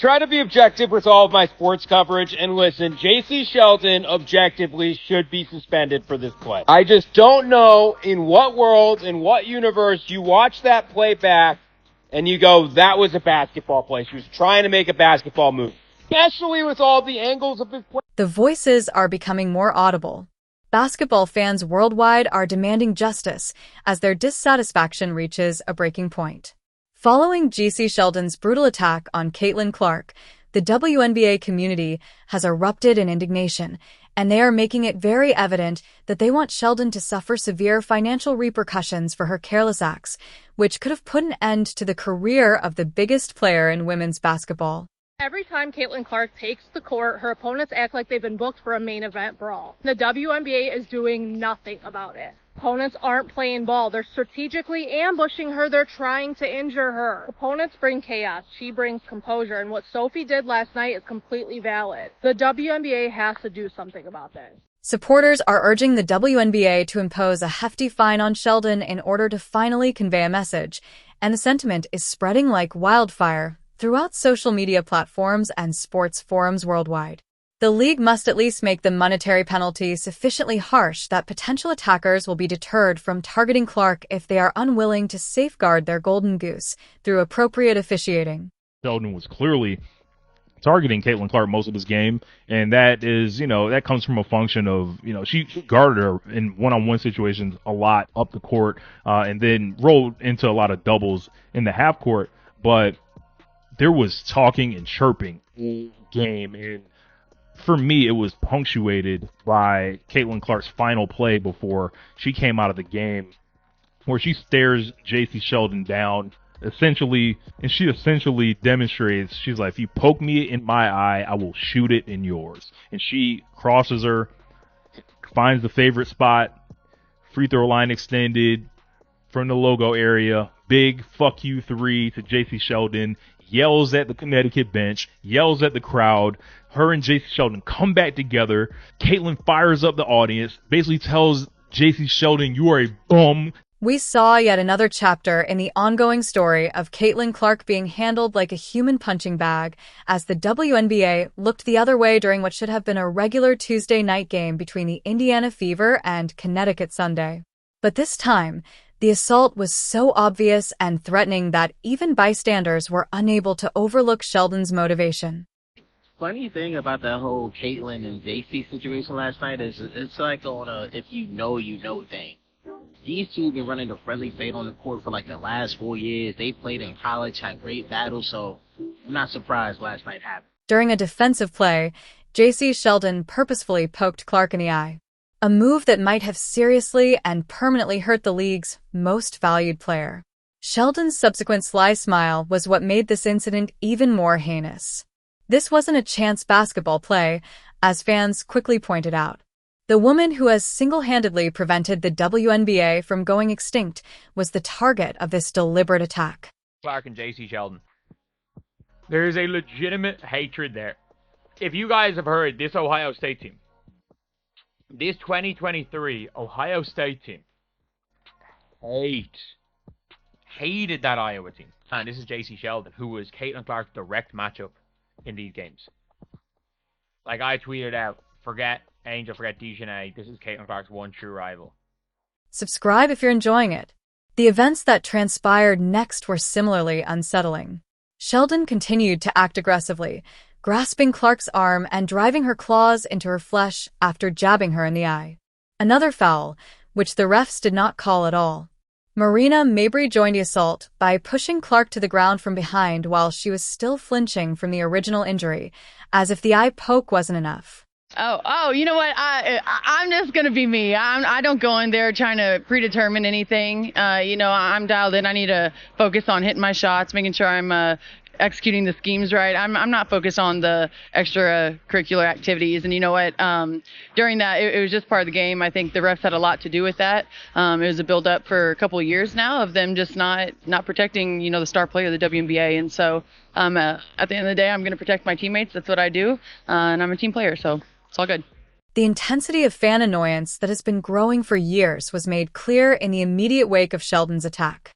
try to be objective with all of my sports coverage, and listen, J.C. Sheldon objectively should be suspended for this play. I just don't know in what world, in what universe you watch that play back and you go, that was a basketball play. She was trying to make a basketball move, especially with all the angles of his play. The voices are becoming more audible. Basketball fans worldwide are demanding justice as their dissatisfaction reaches a breaking point. Following J.C. Sheldon's brutal attack on Caitlin Clark, the WNBA community has erupted in indignation, and they are making it very evident that they want Sheldon to suffer severe financial repercussions for her careless acts, which could have put an end to the career of the biggest player in women's basketball. Every time Caitlin Clark takes the court, her opponents act like they've been booked for a main event brawl. The WNBA is doing nothing about it. Opponents aren't playing ball. They're strategically ambushing her. They're trying to injure her. Opponents bring chaos. She brings composure. And what Sophie did last night is completely valid. The WNBA has to do something about this. Supporters are urging the WNBA to impose a hefty fine on Sheldon in order to finally convey a message. And the sentiment is spreading like wildfire throughout social media platforms and sports forums worldwide. The league must at least make the monetary penalty sufficiently harsh that potential attackers will be deterred from targeting Clark if they are unwilling to safeguard their golden goose through appropriate officiating. Sheldon was clearly targeting Caitlin Clark most of this game, and that is, that comes from a function of, she guarded her in one-on-one situations a lot up the court, and then rolled into a lot of doubles in the half court, but there was talking and chirping all game, and for me, it was punctuated by Caitlin Clark's final play before she came out of the game, where she stares J.C. Sheldon down, essentially demonstrates, she's like, if you poke me in my eye, I will shoot it in yours. And she crosses her, finds the favorite spot, free throw line extended from the logo area, big fuck you 3 to J.C. Sheldon, yells at the Connecticut bench, yells at the crowd. Her and J.C. Sheldon come back together. Caitlin fires up the audience, basically tells J.C. Sheldon, you are a bum. We saw yet another chapter in the ongoing story of Caitlin Clark being handled like a human punching bag as the WNBA looked the other way during what should have been a regular Tuesday night game between the Indiana Fever and Connecticut Sunday. But this time, the assault was so obvious and threatening that even bystanders were unable to overlook Sheldon's motivation. Funny thing about that whole Caitlin and JC situation last night is it's like on a if you know thing. These two have been running a friendly fade on the court for like the last 4 years. They played in college, had great battles, so I'm not surprised last night happened. During a defensive play, J.C. Sheldon purposefully poked Clark in the eye, a move that might have seriously and permanently hurt the league's most valued player. Sheldon's subsequent sly smile was what made this incident even more heinous. This wasn't a chance basketball play, as fans quickly pointed out. The woman who has single-handedly prevented the WNBA from going extinct was the target of this deliberate attack. Clark and J.C. Sheldon. There is a legitimate hatred there. If you guys have heard, this Ohio State team, this 2023 Ohio State team, hated that Iowa team. And this is J.C. Sheldon, who was Caitlin Clark's direct matchup in these games. Like I tweeted out, forget Angel, forget Dejanay. This is Caitlin Clark's one true rival. Subscribe if you're enjoying it. The events that transpired next were similarly unsettling. Sheldon continued to act aggressively, grasping Clark's arm and driving her claws into her flesh after jabbing her in the eye. Another foul, which the refs did not call at all. Marina Mabry joined the assault by pushing Clark to the ground from behind while she was still flinching from the original injury, as if the eye poke wasn't enough. Oh, you know what? I'm just going to be me. I don't go in there trying to predetermine anything. I'm dialed in. I need to focus on hitting my shots, making sure I'm executing the schemes right. I'm not focused on the extracurricular activities. And you know what? During that, it was just part of the game. I think the refs had a lot to do with that. It was a build-up for a couple of years now of them just not protecting, the star player of the WNBA. And so at the end of the day, I'm going to protect my teammates. That's what I do. And I'm a team player, so it's all good. The intensity of fan annoyance that has been growing for years was made clear in the immediate wake of Sheldon's attack.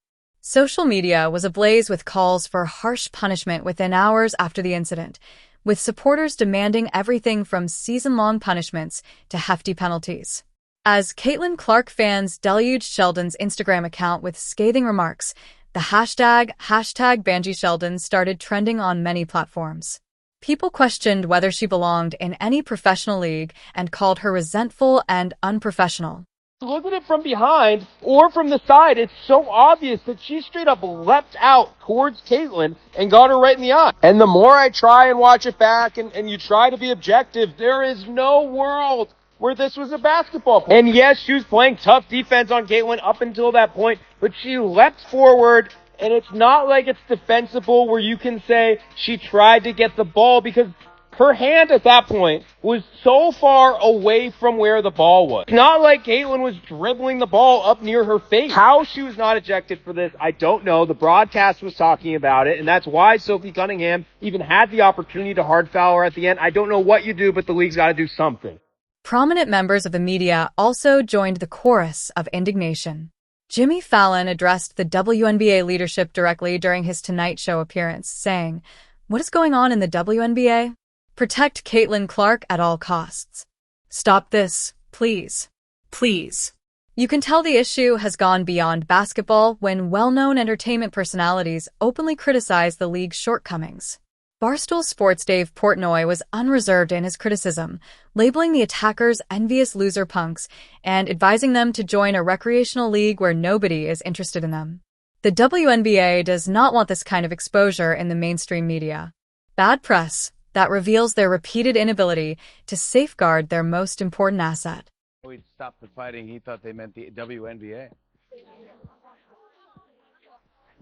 Social media was ablaze with calls for harsh punishment within hours after the incident, with supporters demanding everything from season-long punishments to hefty penalties. As Caitlin Clark fans deluged Sheldon's Instagram account with scathing remarks, the hashtag #BanjiSheldon started trending on many platforms. People questioned whether she belonged in any professional league and called her resentful and unprofessional. Look at it from behind or from the side. It's so obvious that she straight up leapt out towards Caitlin and got her right in the eye. And the more I try and watch it back and you try to be objective, there is no world where this was a basketball play. And yes, she was playing tough defense on Caitlin up until that point, but she leapt forward, and it's not like it's defensible where you can say she tried to get the ball, because her hand at that point was so far away from where the ball was. It's not like Caitlin was dribbling the ball up near her face. How she was not ejected for this, I don't know. The broadcast was talking about it, and that's why Sophie Cunningham even had the opportunity to hard foul her at the end. I don't know what you do, but the league's got to do something. Prominent members of the media also joined the chorus of indignation. Jimmy Fallon addressed the WNBA leadership directly during his Tonight Show appearance, saying, "What is going on in the WNBA? Protect Caitlin Clark at all costs. Stop this, please. Please." You can tell the issue has gone beyond basketball when well-known entertainment personalities openly criticize the league's shortcomings. Barstool Sports' Dave Portnoy was unreserved in his criticism, labeling the attackers envious loser punks and advising them to join a recreational league where nobody is interested in them. The WNBA does not want this kind of exposure in the mainstream media. Bad press that reveals their repeated inability to safeguard their most important asset. We'd stop the fighting. He thought they meant the WNBA.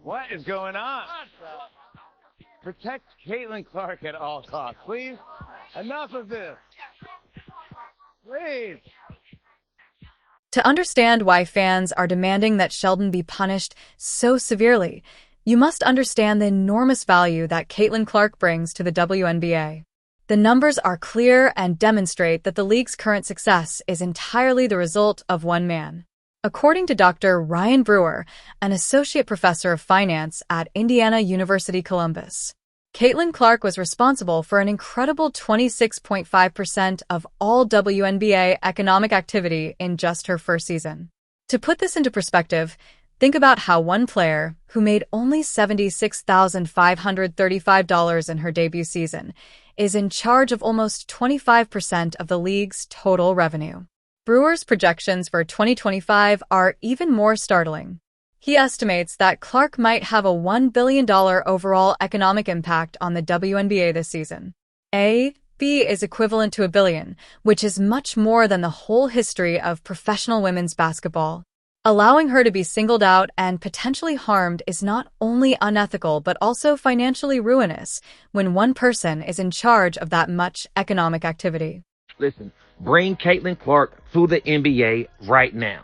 What is going on? Protect Caitlin Clark at all costs, please. Enough of this. Please. To understand why fans are demanding that Sheldon be punished so severely, you must understand the enormous value that Caitlin Clark brings to the WNBA. The numbers are clear and demonstrate that the league's current success is entirely the result of one man. According to Dr. Ryan Brewer, an associate professor of finance at Indiana University Columbus, Caitlin Clark was responsible for an incredible 26.5% of all WNBA economic activity in just her first season. To put this into perspective, think about how one player, who made only $76,535 in her debut season, is in charge of almost 25% of the league's total revenue. Brewer's projections for 2025 are even more startling. He estimates that Clark might have a $1 billion overall economic impact on the WNBA this season. B is equivalent to $1 billion, which is much more than the whole history of professional women's basketball. Allowing her to be singled out and potentially harmed is not only unethical but also financially ruinous when one person is in charge of that much economic activity. Listen, bring Caitlin Clark to the NBA right now,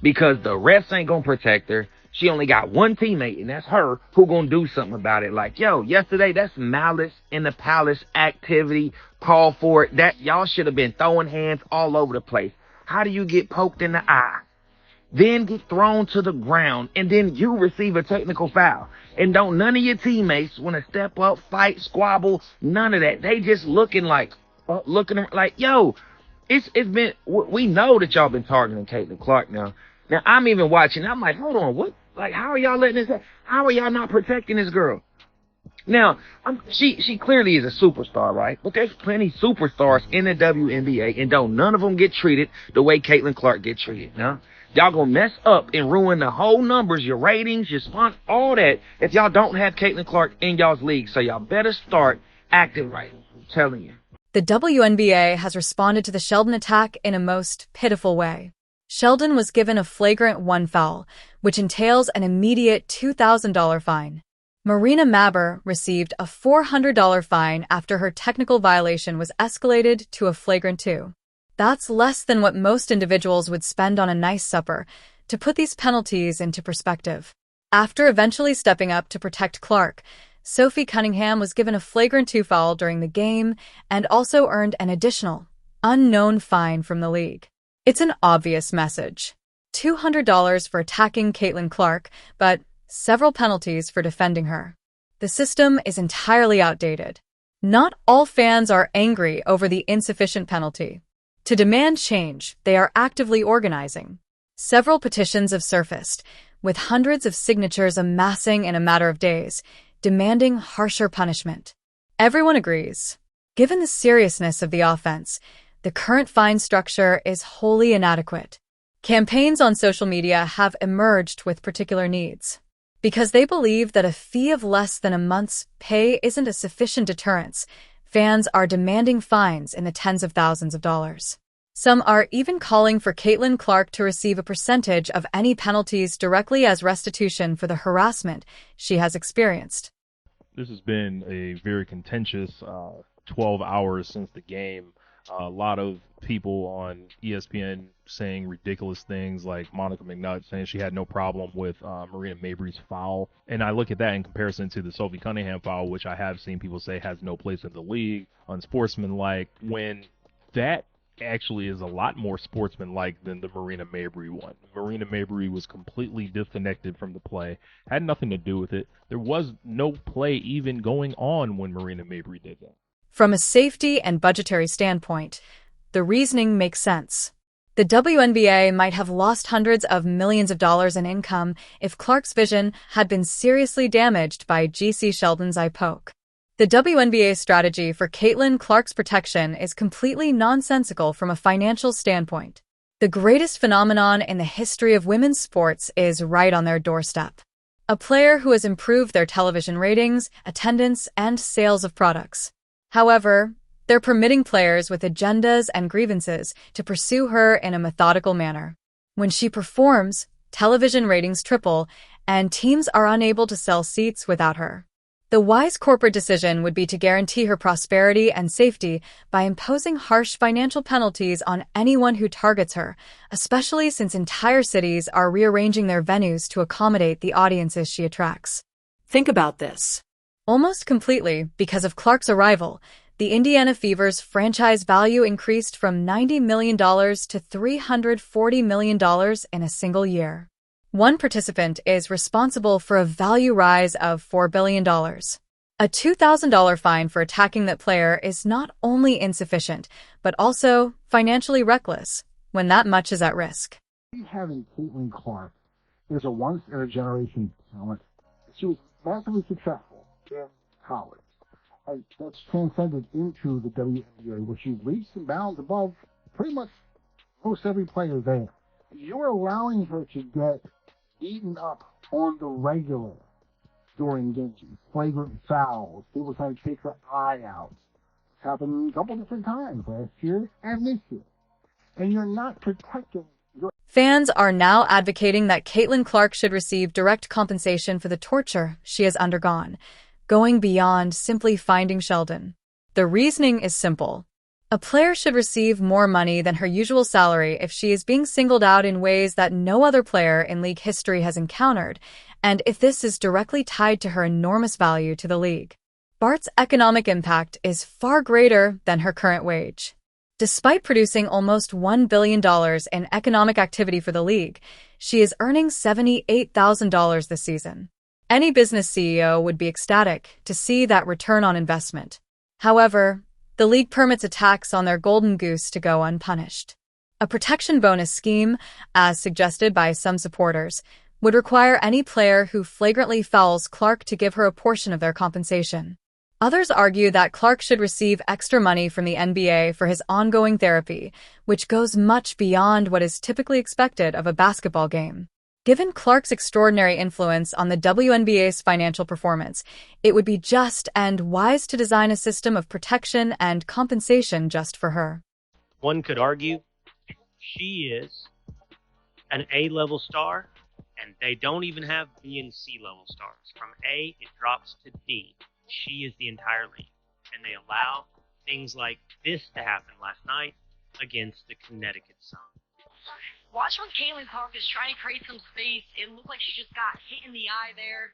because the refs ain't gonna protect her. She only got one teammate, and that's her, who gonna do something about it. Like, yo, yesterday, that's malice in the palace activity. Call for it. That y'all should have been throwing hands all over the place. How do you get poked in the eye, then get thrown to the ground, and then you receive a technical foul? And don't none of your teammates want to step up, fight, squabble, none of that. They just looking like, yo, it's been, we know that y'all been targeting Caitlin Clark now. Now, I'm even watching, I'm like, hold on, what? Like, how are y'all letting this happen? How are y'all not protecting this girl? Now, she clearly is a superstar, right? But there's plenty superstars in the WNBA, and don't none of them get treated the way Caitlin Clark get treated, no? Y'all gonna mess up and ruin the whole numbers, your ratings, your sponsor, all that, if y'all don't have Caitlin Clark in y'all's league. So y'all better start acting right. I'm telling you. The WNBA has responded to the Sheldon attack in a most pitiful way. Sheldon was given a flagrant 1 foul, which entails an immediate $2,000 fine. Marina Maber received a $400 fine after her technical violation was escalated to a flagrant 2. That's less than what most individuals would spend on a nice supper. To put these penalties into perspective, after eventually stepping up to protect Clark, Sophie Cunningham was given a flagrant 2 foul during the game and also earned an additional, unknown fine from the league. It's an obvious message. $200 for attacking Caitlin Clark, but several penalties for defending her. The system is entirely outdated. Not all fans are angry over the insufficient penalty. To demand change, they are actively organizing. Several petitions have surfaced, with hundreds of signatures amassing in a matter of days, demanding harsher punishment. Everyone agrees. Given the seriousness of the offense, the current fine structure is wholly inadequate. Campaigns on social media have emerged with particular needs. Because they believe that a fee of less than a month's pay isn't a sufficient deterrence, fans are demanding fines in the tens of thousands of dollars. Some are even calling for Caitlin Clark to receive a percentage of any penalties directly as restitution for the harassment she has experienced. This has been a very contentious 12 hours since the game. A lot of people on ESPN saying ridiculous things, like Monica McNutt saying she had no problem with Marina Mabrey's foul. And I look at that in comparison to the Sophie Cunningham foul, which I have seen people say has no place in the league, unsportsmanlike, when that actually is a lot more sportsmanlike than the Marina Mabrey one. Marina Mabrey was completely disconnected from the play, had nothing to do with it. There was no play even going on when Marina Mabrey did that. From a safety and budgetary standpoint, the reasoning makes sense. The WNBA might have lost hundreds of millions of dollars in income if Clark's vision had been seriously damaged by G.C. Sheldon's eye poke. The WNBA's strategy for Caitlin Clark's protection is completely nonsensical from a financial standpoint. The greatest phenomenon in the history of women's sports is right on their doorstep. A player who has improved their television ratings, attendance, and sales of products. However, they're permitting players with agendas and grievances to pursue her in a methodical manner. When she performs, television ratings triple, and teams are unable to sell seats without her. The wise corporate decision would be to guarantee her prosperity and safety by imposing harsh financial penalties on anyone who targets her, especially since entire cities are rearranging their venues to accommodate the audiences she attracts. Think about this. Almost completely, because of Clark's arrival, the Indiana Fever's franchise value increased from $90 million to $340 million in a single year. One participant is responsible for a value rise of $4 billion. A $2,000 fine for attacking that player is not only insufficient, but also financially reckless when that much is at risk. Having Caitlin Clark is a once-in-a-generation talent. She was massively successful in college. That's transcended into the WNBA, where she leaps and bounds above pretty much most every player there. You're allowing her to get eaten up on the regular during games. Flagrant fouls, people trying to take her eye out. It's happened a couple different times last year and this year. And you're not protecting your... Fans are now advocating that Caitlin Clark should receive direct compensation for the torture she has undergone, going beyond simply finding Sheldon. The reasoning is simple. A player should receive more money than her usual salary if she is being singled out in ways that no other player in league history has encountered, and if this is directly tied to her enormous value to the league. Bart's economic impact is far greater than her current wage. Despite producing almost $1 billion in economic activity for the league, she is earning $78,000 this season. Any business CEO would be ecstatic to see that return on investment. However, the league permits attacks on their golden goose to go unpunished. A protection bonus scheme, as suggested by some supporters, would require any player who flagrantly fouls Clark to give her a portion of their compensation. Others argue that Clark should receive extra money from the NBA for his ongoing therapy, which goes much beyond what is typically expected of a basketball game. Given Clark's extraordinary influence on the WNBA's financial performance, it would be just and wise to design a system of protection and compensation just for her. One could argue she is an A-level star, and they don't even have B and C-level stars. From A, it drops to D. She is the entire league, and they allow things like this to happen last night against the Connecticut Sun. Watch when Caitlin Clark is trying to create some space. It looked like she just got hit in the eye there.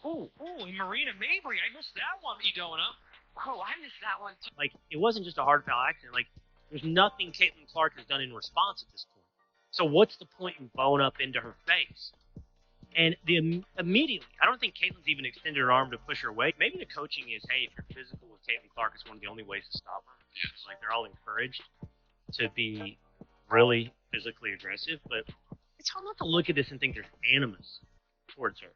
Oh, and Marina Mabrey, I missed that one, Edona. Oh, I missed that one too. Like, it wasn't just a hard foul accident. Like, there's nothing Caitlin Clark has done in response at this point. So what's the point in bowing up into her face? And immediately, I don't think Caitlin's even extended her arm to push her away. Maybe the coaching is, hey, if you're physical with Caitlin Clark, it's one of the only ways to stop her. It's like they're all encouraged to be really physically aggressive. But it's hard not to look at this and think there's animus towards her.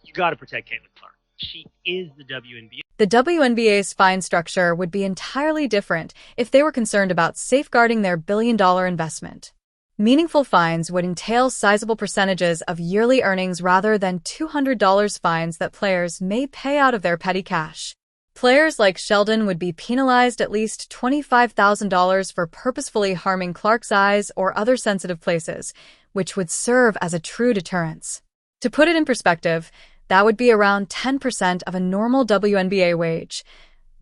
You got to protect Caitlin Clark. She is the WNBA. The WNBA's fine structure would be entirely different if they were concerned about safeguarding their billion-dollar investment. Meaningful fines would entail sizable percentages of yearly earnings rather than $200 fines that players may pay out of their petty cash. Players like Sheldon would be penalized at least $25,000 for purposefully harming Clark's eyes or other sensitive places, which would serve as a true deterrence. To put it in perspective, that would be around 10% of a normal WNBA wage.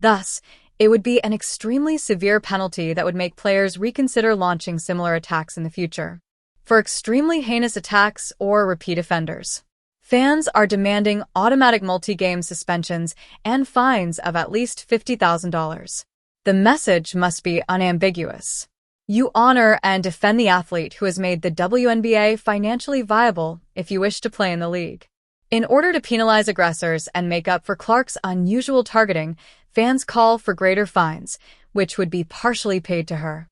Thus, it would be an extremely severe penalty that would make players reconsider launching similar attacks in the future. For extremely heinous attacks or repeat offenders, fans are demanding automatic multi-game suspensions and fines of at least $50,000. The message must be unambiguous. You honor and defend the athlete who has made the WNBA financially viable if you wish to play in the league. In order to penalize aggressors and make up for Clark's unusual targeting, fans call for greater fines, which would be partially paid to her.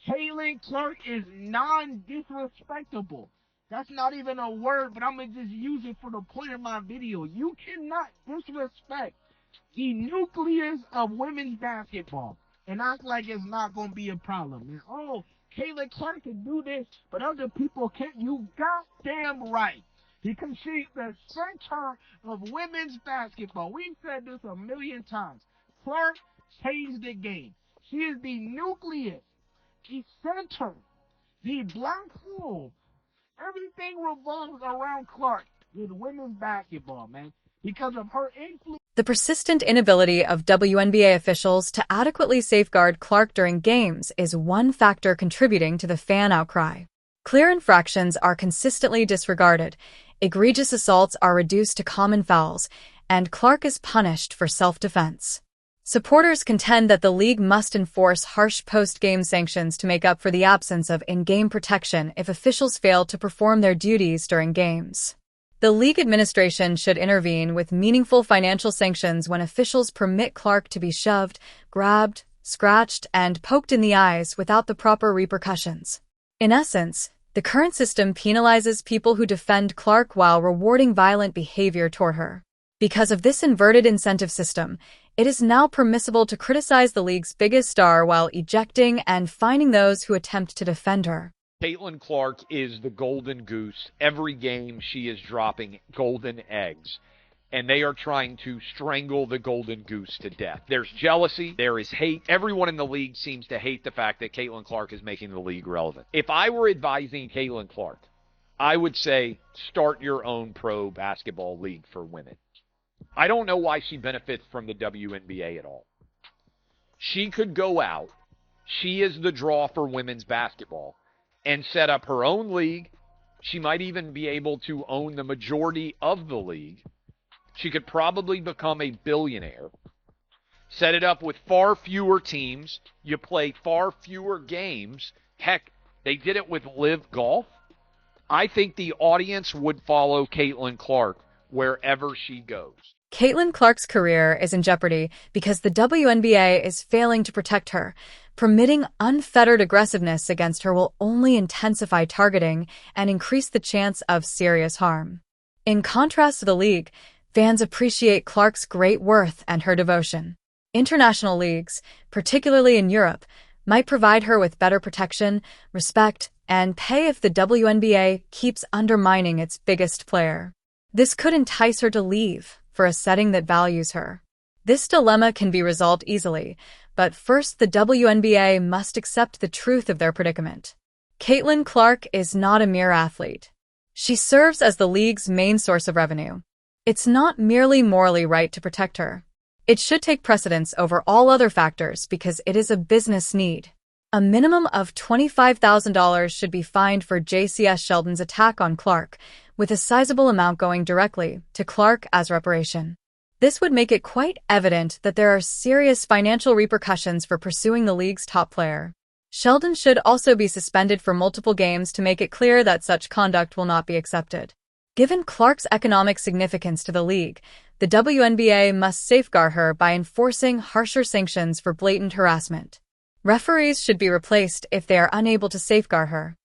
Caitlin Clark is non-disrespectable. That's not even a word, but I'm going to just use it for the point of my video. You cannot disrespect the nucleus of women's basketball and act like it's not going to be a problem. And, oh, Caitlin Clark can do this, but other people can't. You goddamn right. Because she's the center of women's basketball. We've said this a million times. Clark changed the game. She is the nucleus, the center, the black hole. Everything revolves around Clark with women's basketball, man, because of her influence. The persistent inability of WNBA officials to adequately safeguard Clark during games is one factor contributing to the fan outcry. Clear infractions are consistently disregarded, egregious assaults are reduced to common fouls, and Clark is punished for self-defense. Supporters contend that the league must enforce harsh post-game sanctions to make up for the absence of in-game protection if officials fail to perform their duties during games. The league administration should intervene with meaningful financial sanctions when officials permit Clark to be shoved, grabbed, scratched, and poked in the eyes without the proper repercussions. In essence, the current system penalizes people who defend Clark while rewarding violent behavior toward her. Because of this inverted incentive system, it is now permissible to criticize the league's biggest star while ejecting and fining those who attempt to defend her. Caitlin Clark is the golden goose. Every game she is dropping golden eggs, and they are trying to strangle the golden goose to death. There's jealousy. There is hate. Everyone in the league seems to hate the fact that Caitlin Clark is making the league relevant. If I were advising Caitlin Clark, I would say start your own pro basketball league for women. I don't know why she benefits from the WNBA at all. She could go out. She is the draw for women's basketball and set up her own league. She might even be able to own the majority of the league. She could probably become a billionaire. Set it up with far fewer teams. You play far fewer games. Heck, they did it with Live Golf. I think the audience would follow Caitlin Clark wherever she goes. Caitlin Clark's career is in jeopardy because the WNBA is failing to protect her. Permitting unfettered aggressiveness against her will only intensify targeting and increase the chance of serious harm. In contrast to the league, fans appreciate Clark's great worth and her devotion. International leagues, particularly in Europe, might provide her with better protection, respect, and pay if the WNBA keeps undermining its biggest player. This could entice her to leave for a setting that values her. This dilemma can be resolved easily, but first the WNBA must accept the truth of their predicament. Caitlin Clark is not a mere athlete. She serves as the league's main source of revenue. It's not merely morally right to protect her. It should take precedence over all other factors because it is a business need. A minimum of $25,000 should be fined for JCS Sheldon's attack on Clark, with a sizable amount going directly to Clark as reparation. This would make it quite evident that there are serious financial repercussions for pursuing the league's top player. Sheldon should also be suspended for multiple games to make it clear that such conduct will not be accepted. Given Clark's economic significance to the league, the WNBA must safeguard her by enforcing harsher sanctions for blatant harassment. Referees should be replaced if they are unable to safeguard her.